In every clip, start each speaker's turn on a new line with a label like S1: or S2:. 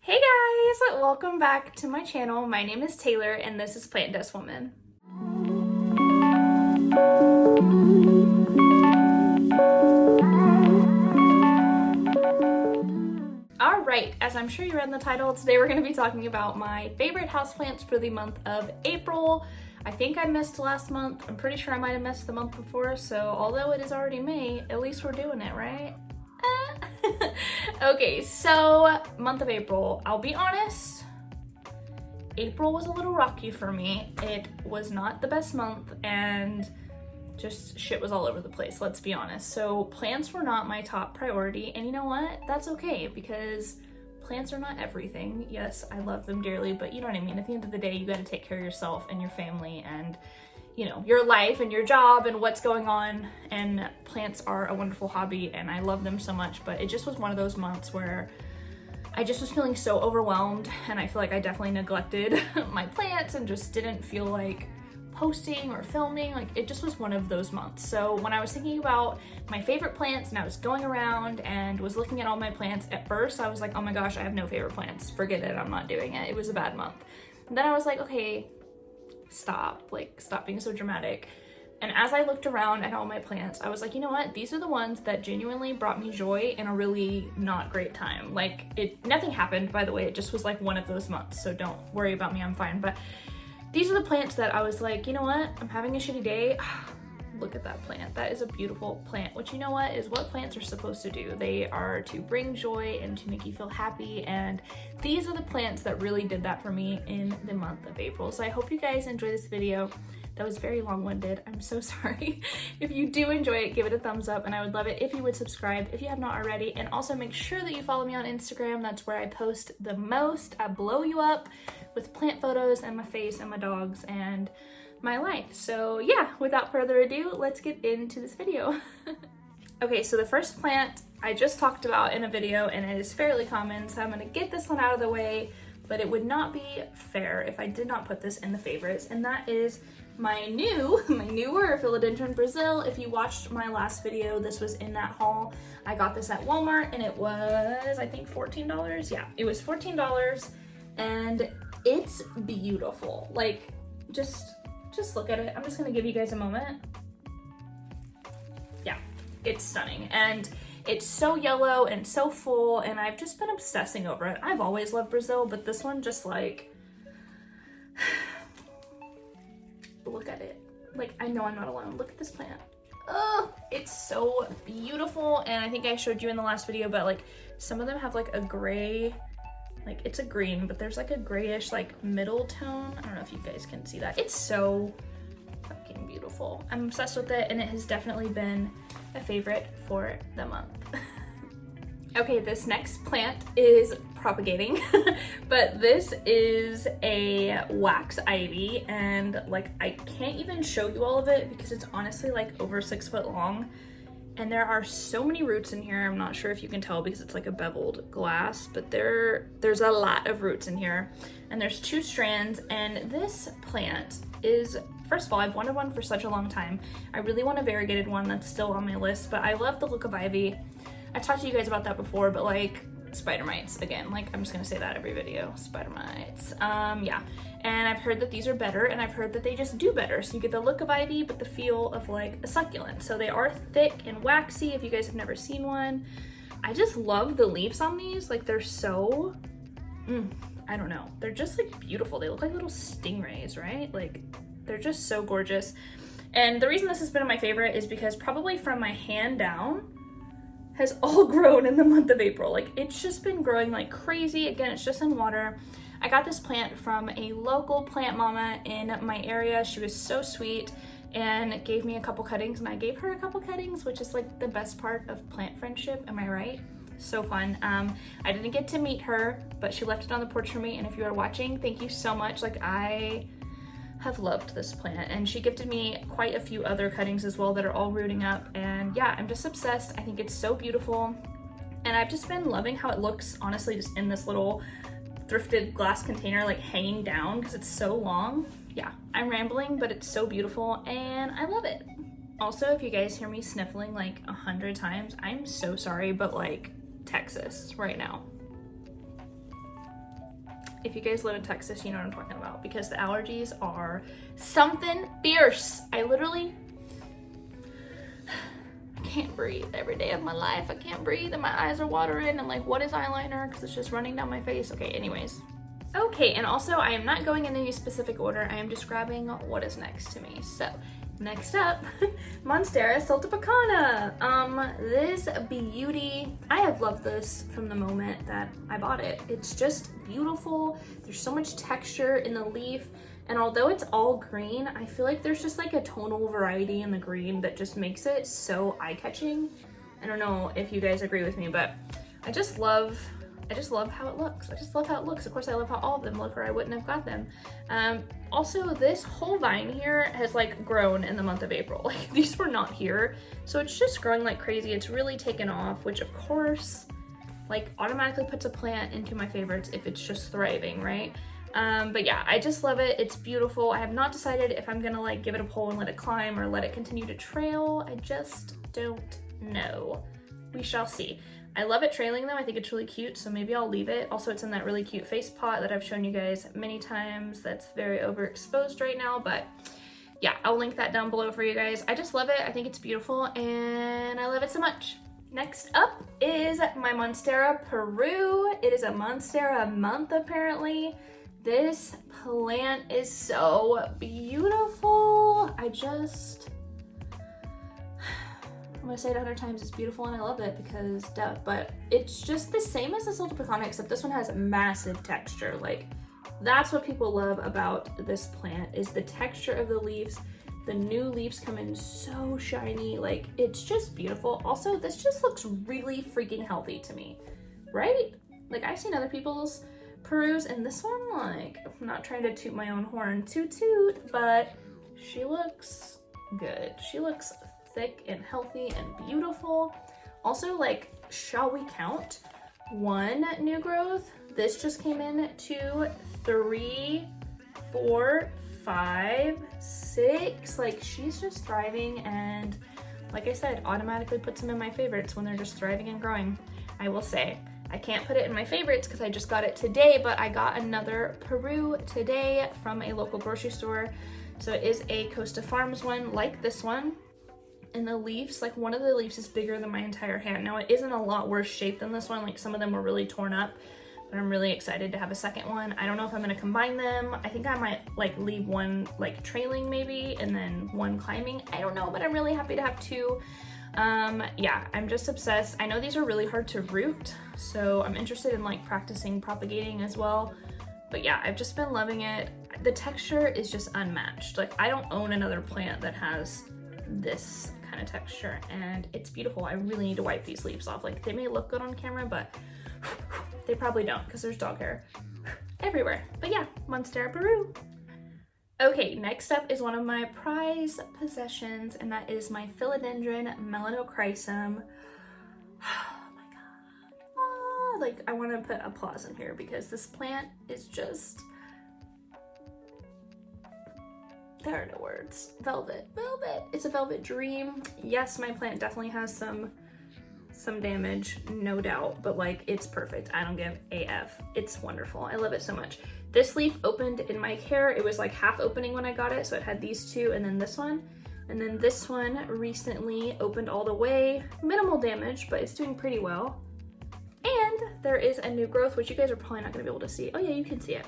S1: Hey guys, welcome back to my channel. My name is Taylor and this is Plant Desk Woman. Alright, as I'm sure you read in the title, today we're going to be talking about my favorite houseplants for the month of April. I think I missed last month. I'm pretty sure I might have missed the month before, so although it is already May, at least we're doing it, right? Okay, so month of April. I'll be honest, April was a little rocky for me. It was not the best month and just shit was all over the place, let's be honest. So plants were not my top priority, and you know what? That's okay because plants are not everything. Yes, I love them dearly, but you know what I mean? At the end of the day, you gotta take care of yourself and your family and you know, your life and your job and what's going on, and plants are a wonderful hobby and I love them so much, but it just was one of those months where I just was feeling so overwhelmed and I feel like I definitely neglected my plants and just didn't feel like posting or filming. Like it just was one of those months. So when I was thinking about my favorite plants and I was going around and was looking at all my plants, at first I was like, oh my gosh, I have no favorite plants. Forget it, I'm not doing it. It was a bad month. And then I was like, okay, stop being so dramatic. And as I looked around at all my plants, I was like, you know what? These are the ones that genuinely brought me joy in a really not great time. Like nothing happened, by the way. It just was like one of those months. So don't worry about me, I'm fine. But these are the plants that I was like, you know what? I'm having a shitty day. Look at that plant. That is a beautiful plant, which you know what is what plants are supposed to do. They are to bring joy and to make you feel happy. And these are the plants that really did that for me in the month of April. So I hope you guys enjoy this video. That was very long-winded. I'm so sorry. If you do enjoy it, give it a thumbs up, and I would love it if you would subscribe if you have not already. And also make sure that you follow me on Instagram. That's where I post the most. I blow you up with plant photos and my face and my dogs and my life. So yeah, without further ado, let's get into this video. Okay, so the first plant I just talked about in a video and it is fairly common, so I'm gonna get this one out of the way, but it would not be fair if I did not put this in the favorites, and that is my newer Philodendron Brazil. If you watched my last video, this was in that haul. I got this at Walmart and it was, I think, $14. Yeah, it was $14 and it's beautiful. Like, just look at it. I'm just gonna give you guys a moment. Yeah, it's stunning. And it's so yellow and so full, and I've just been obsessing over it. I've always loved Brazil, but this one just like, look at it. Like, I know I'm not alone. Look at this plant. Oh, it's so beautiful. And I think I showed you in the last video, but like some of them have like a gray, like it's a green, but there's like a grayish like middle tone. I don't know if you guys can see that. It's so fucking beautiful. I'm obsessed with it, and it has definitely been a favorite for the month. Okay, this next plant is propagating, but this is a wax ivy, and like I can't even show you all of it because it's honestly like over 6 foot long. And there are so many roots in here. I'm not sure if you can tell because it's like a beveled glass, but there's a lot of roots in here. And there's 2 strands, and this plant is, first of all, I've wanted one for such a long time. I really want a variegated one. That's still on my list, but I love the look of ivy. I talked to you guys about that before, but like spider mites again, like I'm just gonna say that every video, spider mites. Yeah, and I've heard that these are better, and I've heard that they just do better. So you get the look of ivy, but the feel of like a succulent. So they are thick and waxy if you guys have never seen one. I just love the leaves on these. Like they're so, I don't know. They're just like beautiful. They look like little stingrays, right? Like they're just so gorgeous. And the reason this has been my favorite is because probably from my hand down, has all grown in the month of April. Like it's just been growing like crazy. Again, it's just in water. I got this plant from a local plant mama in my area. She was so sweet and gave me a couple cuttings, and I gave her a couple cuttings, which is like the best part of plant friendship. Am I right? So fun. I didn't get to meet her, but she left it on the porch for me. And if you are watching, thank you so much. Like I have loved this plant, and she gifted me quite a few other cuttings as well that are all rooting up, and yeah, I'm just obsessed. I think it's so beautiful, and I've just been loving how it looks, honestly, just in this little thrifted glass container, like hanging down because it's so long. Yeah, I'm rambling, but it's so beautiful and I love it. Also, if you guys hear me sniffling like 100 times, I'm so sorry, but like Texas right now. If you guys live in Texas, you know what I'm talking about, because the allergies are something fierce. I literally can't breathe every day of my life. I can't breathe and my eyes are watering. I'm like, what is eyeliner? Because it's just running down my face. Okay, anyways. Okay, and also I am not going in any specific order. I am just grabbing what is next to me. So next up, Monstera Sultipicana. This beauty, I have loved this from the moment that I bought it. It's just beautiful. There's so much texture in the leaf. And although it's all green, I feel like there's just like a tonal variety in the green that just makes it so eye-catching. I don't know if you guys agree with me, but I just love how it looks. I just love how it looks. Of course, I love how all of them look, or I wouldn't have got them. Also, this whole vine here has like grown in the month of April. Like, these were not here. So it's just growing like crazy. It's really taken off, which of course, like automatically puts a plant into my favorites if it's just thriving, right? But yeah, I just love it. It's beautiful. I have not decided if I'm gonna like give it a pull and let it climb or let it continue to trail. I just don't know. We shall see. I love it trailing though. I think it's really cute, so maybe I'll leave it. Also, it's in that really cute face pot that I've shown you guys many times that's very overexposed right now, but yeah, I'll link that down below for you guys. I just love it. I think it's beautiful and I love it so much. Next up is my Monstera Peru. It is a Monstera month apparently. This plant is so beautiful. I'm gonna say it 100 times, it's beautiful and I love it because duh, but it's just the same as the Sultipicana, except this one has massive texture. Like, that's what people love about this plant, is the texture of the leaves. The new leaves come in so shiny, like it's just beautiful. Also, this just looks really freaking healthy to me, right? Like, I've seen other people's Perus and this one, like, I'm not trying to toot my own horn, toot toot, but she looks good. She looks thick and healthy and beautiful. Also, like, shall we count? 1 new growth. This just came in 2, 3, 4, 5, 6. Like, she's just thriving, and like I said, automatically puts them in my favorites when they're just thriving and growing. I will say, I can't put it in my favorites because I just got it today, but I got another Peru today from a local grocery store. So it is a Costa Farms one, like this one. And the leaves, like one of the leaves is bigger than my entire hand. Now, it isn't a lot worse shape than this one. Like, some of them were really torn up, but I'm really excited to have a second one. I don't know if I'm gonna combine them. I think I might like leave one like trailing maybe and then one climbing. I don't know, but I'm really happy to have 2. Yeah, I'm just obsessed. I know these are really hard to root, so I'm interested in like practicing propagating as well. But yeah, I've just been loving it. The texture is just unmatched. Like, I don't own another plant that has this kind of texture, and it's beautiful. I really need to wipe these leaves off. Like, they may look good on camera, but they probably don't because there's dog hair everywhere. But yeah, Monstera Peru. Okay, next up is one of my prized possessions, and that is my Philodendron Melanocrysome. Oh my god. Oh, like, I want to put applause in here because this plant is just, there are no words. Velvet. It's a velvet dream. Yes, my plant definitely has some damage, no doubt, but like, it's perfect. I don't give AF. It's wonderful. I love it so much. This leaf opened in my care. It was like half opening when I got it, so it had these 2 and then this one. And then this one recently opened all the way. Minimal damage, but it's doing pretty well. And there is a new growth, which you guys are probably not gonna be able to see. Oh yeah, you can see it.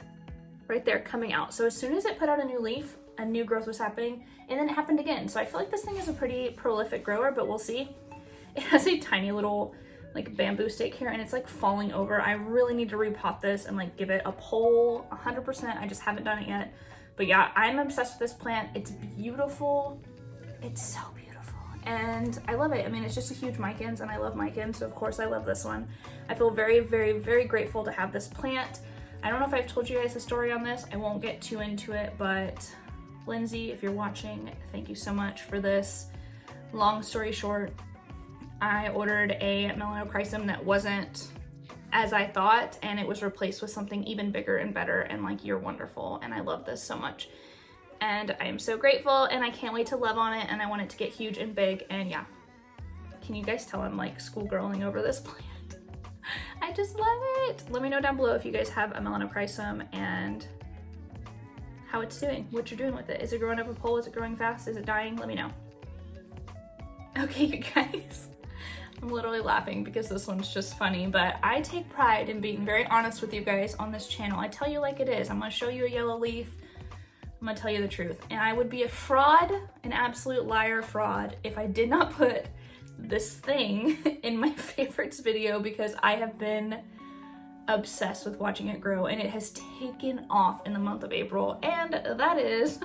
S1: Right there, coming out. So as soon as it put out a new leaf, a new growth was happening, and then it happened again. So I feel like this thing is a pretty prolific grower, but we'll see. It has a tiny little like bamboo stake here, and it's like falling over. I really need to repot this and like give it a pull 100%. I just haven't done it yet. But yeah, I'm obsessed with this plant. It's beautiful. It's so beautiful. And I love it. I mean, it's just a huge micans, and I love micans, so of course I love this one. I feel very, very, very grateful to have this plant. I don't know if I've told you guys the story on this. I won't get too into it, but Lindsay, if you're watching, thank you so much for this. Long story short, I ordered a Melanocrysome that wasn't as I thought, and it was replaced with something even bigger and better, and like, you're wonderful, and I love this so much. And I am so grateful, and I can't wait to love on it, and I want it to get huge and big, and yeah. Can you guys tell I'm like schoolgirling over this plant? I I just love it. Let me know down below if you guys have a Melanocrysome and how it's doing, what you're doing with it. Is it growing up a pole? Is it growing fast? Is it dying? Let me know. Okay, you guys. I'm literally laughing because this one's just funny, but I take pride in being very honest with you guys on this channel. I tell you like it is. I'm gonna show you a yellow leaf. I'm gonna tell you the truth. And I would be a fraud, an absolute liar fraud, if I did not put this thing in my favorites video, because I have been obsessed with watching it grow, and it has taken off in the month of April, and that is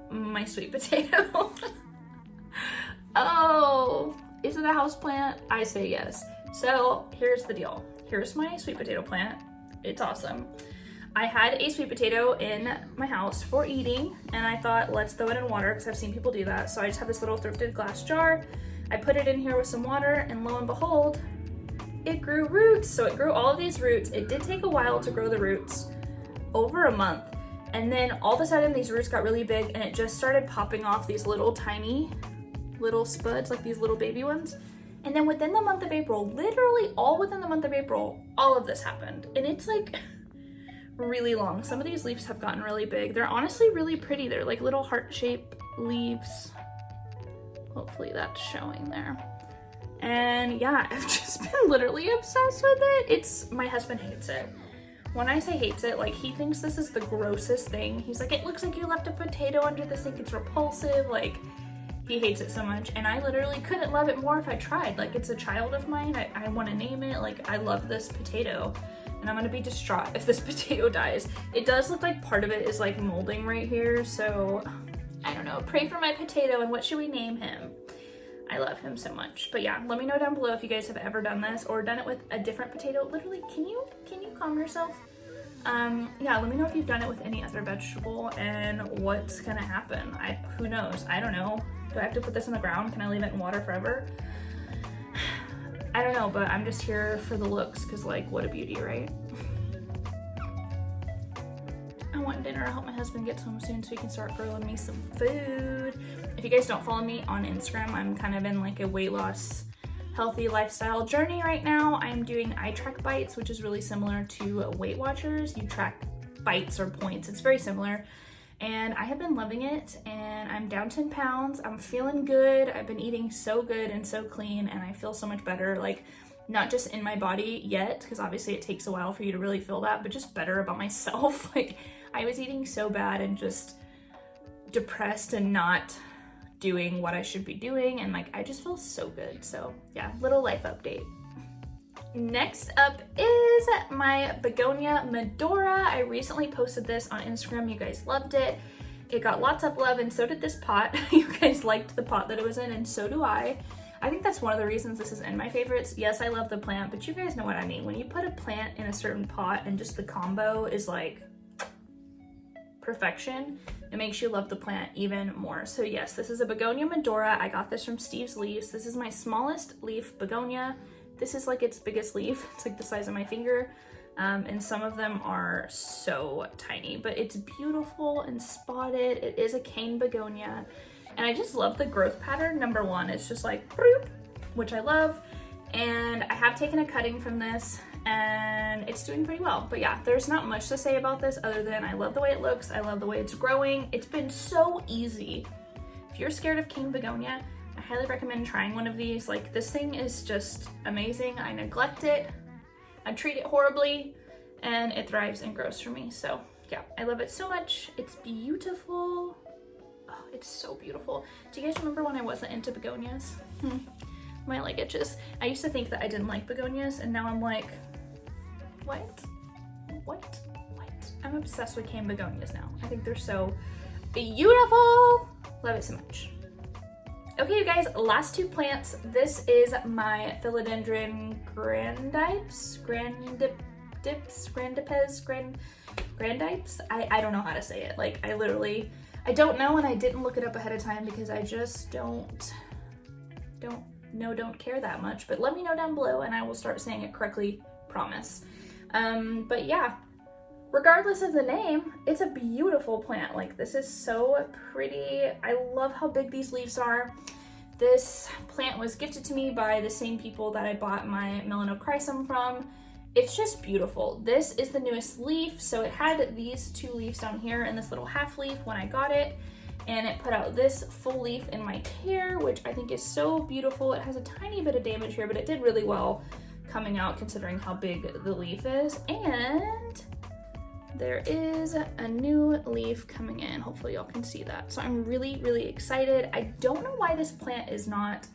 S1: my sweet potato. Oh, is it a houseplant? I say yes. So here's the deal. Here's my sweet potato plant. It's awesome. I had a sweet potato in my house for eating, and I thought, let's throw it in water because I've seen people do that. So I just have this little thrifted glass jar. I put it in here with some water, and lo and behold, it grew roots. So it grew all of these roots. It did take a while to grow the roots, over a month. And then all of a sudden these roots got really big, and it just started popping off these little tiny little spuds, like these little baby ones. And then within the month of April, literally all within the month of April, all of this happened. And it's like really long. Some of these leaves have gotten really big. They're honestly really pretty. They're like little heart-shaped leaves. Hopefully that's showing there. And yeah, I've just been literally obsessed with it. My husband hates it. When I say hates it, like he thinks this is the grossest thing. He's like, it looks like you left a potato under the sink. It's repulsive. Like, he hates it so much, and I literally couldn't love it more if I tried. Like, it's a child of mine. I want to name it. Like, I love this potato, and I'm gonna be distraught if this potato dies. It does look like part of it is like molding right here, so I don't know. Pray for my potato, and what should we name him? I love him so much. But yeah, let me know down below if you guys have ever done this or done it with a different potato. Literally, can you calm yourself? Yeah, let me know if you've done it with any other vegetable and what's gonna happen. Who knows? I don't know. Do I have to put this in the ground? Can I leave it in water forever? I don't know, but I'm just here for the looks, because like, what a beauty, right? I want dinner. I hope my husband gets home soon so he can start grilling me some food. If you guys don't follow me on Instagram, I'm kind of in like a weight loss, healthy lifestyle journey right now. I'm doing eye track bites, which is really similar to Weight Watchers. You track bites or points. It's very similar. And I have been loving it, and I'm down 10 pounds. I'm feeling good. I've been eating so good and so clean, and I feel so much better, like not just in my body yet, because obviously it takes a while for you to really feel that, but just better about myself. Like, I was eating so bad and just depressed and not doing what I should be doing, and like, I just feel so good. So yeah, little life update. Next up is my Begonia Medora. I recently posted this on Instagram. You guys loved it. It got lots of love, and so did this pot. You guys liked the pot that it was in, and so do I. I think that's one of the reasons this is in my favorites. Yes, I love the plant, but you guys know what I mean. When you put a plant in a certain pot and just the combo is like perfection, it makes you love the plant even more. So yes, this is a Begonia Medora. I got this from Steve's Leaves. This is my smallest leaf begonia. This is like its biggest leaf. It's like the size of my finger. And some of them are so tiny, but it's beautiful and spotted. It is a cane begonia. And I just love the growth pattern. Number one, it's just like, bloop, which I love. And I have taken a cutting from this, and it's doing pretty well. But yeah, there's not much to say about this other than I love the way it looks. I love the way it's growing. It's been so easy. If you're scared of cane begonia, I highly recommend trying one of these. Like, this thing is just amazing. I neglect it, I treat it horribly, and it thrives and grows for me. So yeah, I love it so much. It's beautiful. Oh, it's so beautiful. Do you guys remember when I wasn't into begonias? My leg itches. I used to think that I didn't like begonias, and now I'm like, what? I'm obsessed with cane begonias now. I think they're so beautiful. Love it so much. Okay, you guys, last two plants. This is my Philodendron Grand Dips. I don't know how to say it. Like, I don't know, and I didn't look it up ahead of time because I just don't care that much. But let me know down below and I will start saying it correctly, promise. But yeah, regardless of the name, it's a beautiful plant. Like, this is so pretty. I love how big these leaves are. This plant was gifted to me by the same people that I bought my Melanocrysome from, it's just beautiful. This is the newest leaf. So it had these 2 leaves down here and this little half leaf when I got it. And it put out this full leaf in my care, which I think is so beautiful. It has a tiny bit of damage here, but it did really well coming out considering how big the leaf is. And there is a new leaf coming in. Hopefully y'all can see that. So I'm really, really excited. I don't know why this plant is not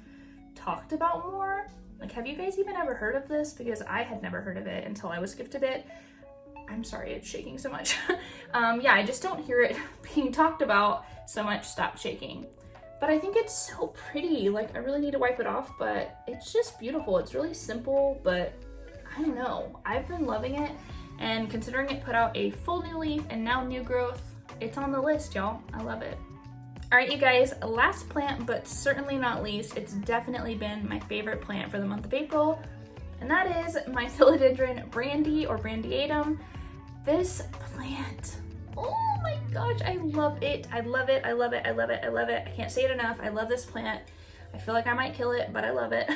S1: talked about more. Like, have you guys even ever heard of this? Because I had never heard of it until I was gifted it. I'm sorry, it's shaking so much. Yeah, I just don't hear it being talked about so much. Stop shaking. But I think it's so pretty. Like, I really need to wipe it off, but it's just beautiful. It's really simple, but I don't know. I've been loving it. And considering it put out a full new leaf and now new growth, it's on the list, y'all. I love it. All right, you guys, last plant, but certainly not least, it's definitely been my favorite plant for the month of April, and that is my Philodendron Brandy or Brandiatum. This plant, oh my gosh, I love it. I love it, I love it, I love it, I love it. I can't say it enough. I love this plant. I feel like I might kill it, but I love it.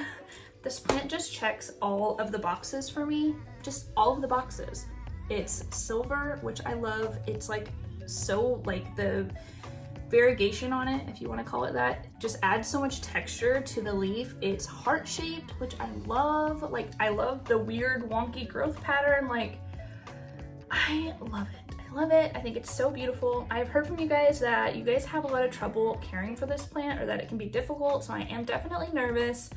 S1: This plant just checks all of the boxes for me, just all of the boxes. It's silver, which I love. It's like so, like the variegation on it, if you want to call it that, just adds so much texture to the leaf. It's heart-shaped, which I love. Like, I love the weird wonky growth pattern. Like, I love it. I love it. I think it's so beautiful. I've heard from you guys that you guys have a lot of trouble caring for this plant, or that it can be difficult, so I am definitely nervous.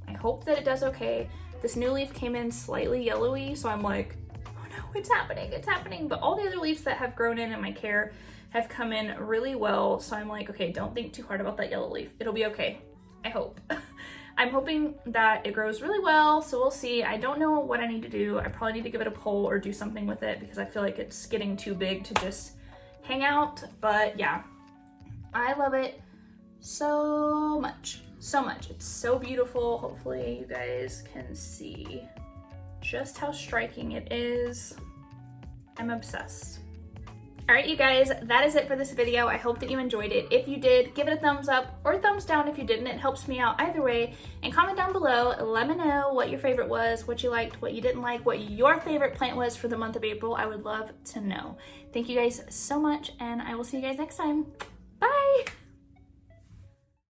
S1: I hope that it does okay. This new leaf came in slightly yellowy, so I'm like, oh no, it's happening, it's happening. But all the other leaves that have grown in my care have come in really well, so I'm like, okay, don't think too hard about that yellow leaf. It'll be okay, I hope. I'm hoping that it grows really well, so we'll see. I don't know what I need to do. I probably need to give it a pull or do something with it because I feel like it's getting too big to just hang out. But yeah, I love it so much, so much. It's so beautiful. Hopefully you guys can see just how striking it is. I'm obsessed. All right, you guys, that is it for this video. I hope that you enjoyed it. If you did, give it a thumbs up or a thumbs down if you didn't. It helps me out either way. And comment down below. Let me know what your favorite was, what you liked, what you didn't like, what your favorite plant was for the month of April. I would love to know. Thank you guys so much, and I will see you guys next time.